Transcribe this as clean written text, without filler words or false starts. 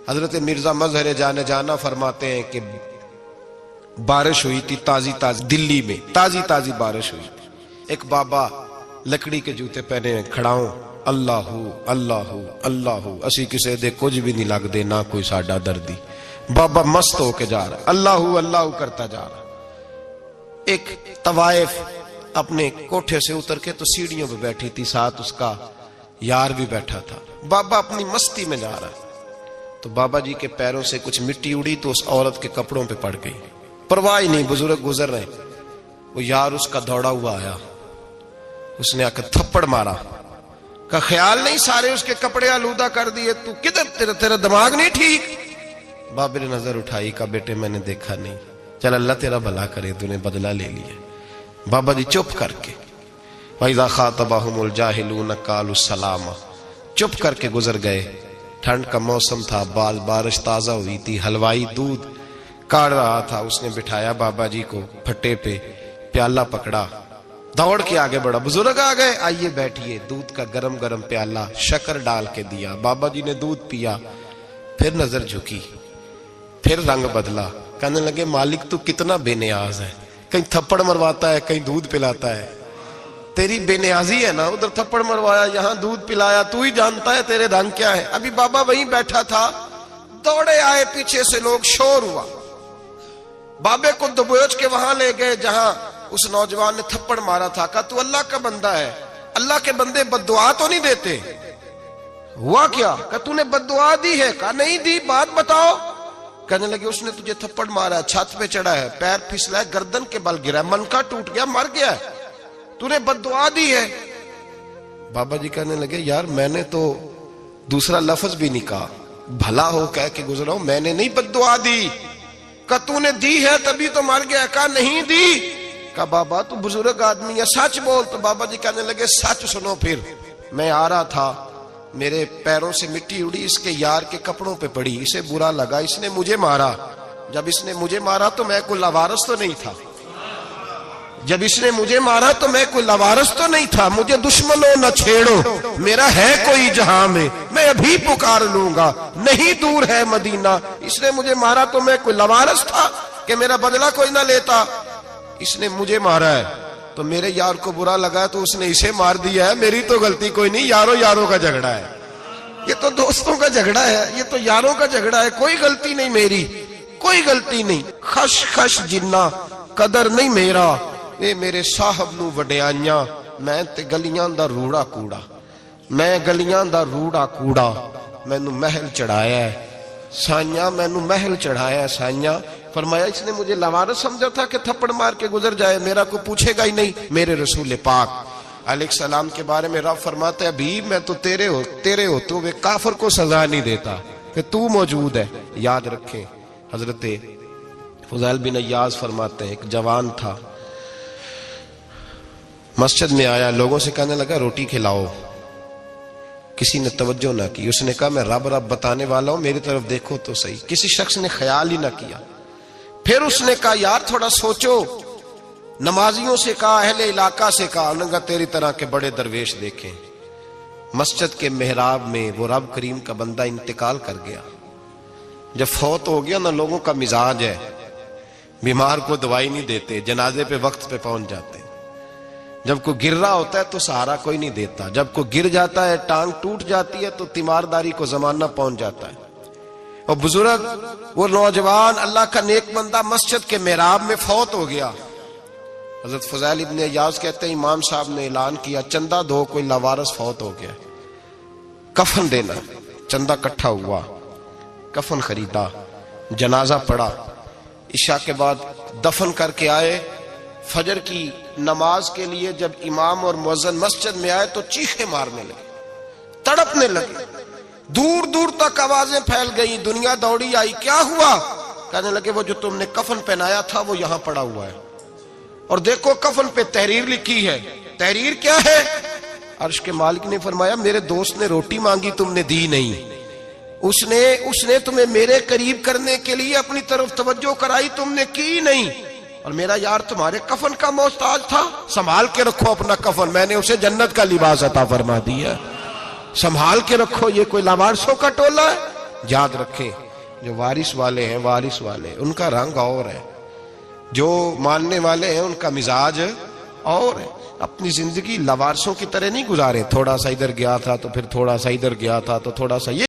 حضرت مرزا مظہر جانے جانا فرماتے ہیں کہ بارش ہوئی تھی تازی دلی میں تازی بارش ہوئی تھی. ایک بابا لکڑی کے جوتے پہنے کھڑا ہوں، اللہ اللہ اللہ، اسی کسے دے کچھ بھی نہیں لگ دے، نہ کوئی ساڈا دردی. بابا مست ہو کے جا رہا ہے، اللہ اللہ کرتا جا رہا. ایک طوائف اپنے کوٹھے سے اتر کے تو سیڑھیوں پہ بیٹھی تھی، ساتھ اس کا یار بھی بیٹھا تھا. بابا اپنی مستی میں جا رہا ہے تو بابا جی کے پیروں سے کچھ مٹی اڑی تو اس عورت کے کپڑوں پہ پڑ گئی. پرواہ نہیں، بزرگ گزر رہے. وہ یار اس کا دوڑا ہوا آیا، اس نے آ کر تھپڑ مارا. کا خیال نہیں سارے اس کے کپڑے آلودہ کر دیے، تو کدھر تیرا دماغ نہیں ٹھیک؟ بابے نے نظر اٹھائی، کہا بیٹے میں نے دیکھا نہیں، چل اللہ تیرا بھلا کرے، تو نے بدلہ لے لیا. بابا جی چپ کر کے وَإِذَا خَاطَبَهُمُ الْجَاهِلُونَ قَالُوا السَّلَامَ، چپ کر کے گزر گئے. ٹھنڈ کا موسم تھا، بارش تازہ ہوئی تھی، حلوائی دودھ کاڑ رہا تھا. اس نے بٹھایا بابا جی کو پھٹے پہ، پیالہ پکڑا، دوڑ کے آگے بڑھا. بزرگ آ گئے، آئیے بیٹھیے. دودھ کا گرم پیالہ شکر ڈال کے دیا. بابا جی نے دودھ پیا، پھر نظر جھکی، پھر رنگ بدلا. کہنے لگے مالک تو کتنا بے نیاز ہے، کہیں تھپڑ مرواتا ہے، کہیں دودھ پلاتا ہے. تیری بے نیازی ہے نا، ادھر تھپڑ مروایا، یہاں دودھ پلایا، تو ہی جانتا ہے تیرے رنگ کیا ہے. ابھی بابا وہیں بیٹھا تھا، دوڑے آئے پیچھے سے لوگ، شور ہوا. بابے کو دبوچ کے وہاں لے گئے جہاں اس نوجوان نے تھپڑ مارا تھا. کہا تو اللہ کا بندہ ہے، اللہ کے بندے بد دعا تو نہیں دیتے. ہوا کیا؟ کہا تو نے بد دعا دی ہے؟ کہا نہیں دی، بات بتاؤ. کہنے لگے اس نے تجھے تھپڑ مارا ہے، چھت پہ چڑھا ہے، پیر پھسلا ہے، گردن کے بل گرا ہے، منکا ٹوٹ گیا، مر گیا ہے، تو نے بد دعا دی ہے. بابا جی کہنے لگے یار میں نے تو دوسرا لفظ بھی نہیں کہا، بھلا ہو کہہ کے گزرا ہوں، میں نے نہیں بد دعا دی. کہا تو نے دی ہے تبھی تو مر گیا. کہا نہیں دی. کہا بابا تو بزرگ آدمی ہے، سچ بول. تو بابا جی کہنے لگے سچ سنو. پھر میں آ رہا تھا، میرے پیروں سے مٹی اڑی، اس کے یار کے کپڑوں پہ پڑی، اسے برا لگا، اس نے مجھے مارا. جب اس نے مجھے مارا تو میں کوئی لاوارث تو نہیں تھا، جب اس نے مجھے مارا تو میں کوئی لاوارث تو نہیں تھا. مجھے دشمنوں نہ چھیڑو، میرا ہے کوئی جہاں میں ابھی پکار لوں گا، نہیں دور ہے مدینہ. اس نے مجھے مارا تو میں کوئی لاوارث تھا کہ میرا بدلہ کوئی نہ لیتا. اس نے مجھے مارا ہے تو میرے یار کو برا لگا تو اس نے اسے مار دیا ہے، میری تو غلطی کوئی نہیں. یاروں کا جھگڑا ہے، یہ تو دوستوں کا جھگڑا ہے، یہ تو یاروں کا جھگڑا ہے، کوئی غلطی نہیں میری، کوئی غلطی نہیں. خش جنہ قدر نہیں میرا، اے میرے صاحب نو وڈیائیاں، میں تے گلیاں دا روڑا کوڑا، میں گلیاں دا روڑا کوڑا. مینو محل چڑھایا ہے سائیاں، مینو محل چڑھایا ہے سائیاں. فرمایا اس نے مجھے لاوارث سمجھا تھا کہ تھپڑ مار کے گزر جائے، میرا کو پوچھے گا ہی نہیں. میرے رسول پاک علیہ السلام کے بارے میں رب فرماتا ہے بھی میں تو تیرے ہوتے ہوئے کافر کو سزا نہیں دیتا کہ تو موجود ہے. یاد رکھیں حضرت فضیل بن عیاض فرماتے ہیں ایک جوان تھا، مسجد میں آیا، لوگوں سے کہنے لگا روٹی کھلاؤ. کسی نے توجہ نہ کی. اس نے کہا میں رب بتانے والا ہوں، میری طرف دیکھو تو صحیح. کسی شخص نے خیال ہی نہ کیا. پھر اس نے کہا یار تھوڑا سوچو. نمازیوں سے کہا، اہل علاقہ سے کہا، انہوں نے کہا تیری طرح کے بڑے درویش دیکھیں. مسجد کے محراب میں وہ رب کریم کا بندہ انتقال کر گیا. جب فوت ہو گیا نا، لوگوں کا مزاج ہے، بیمار کو دوائی نہیں دیتے، جنازے پہ وقت پہ پہنچ جاتے. جب کوئی گر رہا ہوتا ہے تو سہارا کوئی نہیں دیتا، جب کوئی گر جاتا ہے، ٹانگ ٹوٹ جاتی ہے تو تیمارداری کو زمانہ پہنچ جاتا ہے. اور بزرگ وہ نوجوان اللہ کا نیک بندہ مسجد کے محراب میں فوت ہو گیا. حضرت فضیل ابن عیاض کہتے ہیں امام صاحب نے اعلان کیا چندہ دو، کوئی لاوارث فوت ہو گیا، کفن دینا. چندہ کٹھا ہوا، کفن خریدا، جنازہ پڑا. عشاء کے بعد دفن کر کے آئے. فجر کی نماز کے لیے جب امام اور مؤذن مسجد میں آئے تو چیخیں مارنے لگے، تڑپنے لگے. دور دور تک آوازیں پھیل گئی، دنیا دوڑی آئی. کیا ہوا؟ کہنے لگے وہ جو تم نے کفن پہنایا تھا وہ یہاں پڑا ہوا ہے، اور دیکھو کفن پہ تحریر لکھی ہے. تحریر کیا ہے؟ عرش کے مالک نے فرمایا میرے دوست نے روٹی مانگی تم نے دی نہیں، اس نے تمہیں میرے قریب کرنے کے لیے اپنی طرف توجہ کرائی، تم نے کی نہیں. اور میرا یار تمہارے کفن کا محتاج تھا، سنبھال کے رکھو اپنا کفن، میں نے اسے جنت کا لباس عطا فرما دیا، سنبھال کے رکھو. یہ کوئی لاوارثوں کا ٹولہ ہے؟ یاد رکھیں جو وارث والے ہیں، وارث والے ان کا رنگ اور ہے، جو ماننے والے ہیں ان کا مزاج اور ہے. اپنی زندگی لوارثوں کی طرح نہیں گزاریں، تھوڑا سا ادھر گیا تھا تو پھر تھوڑا سا ادھر گیا تھا تو تھوڑا سا یہ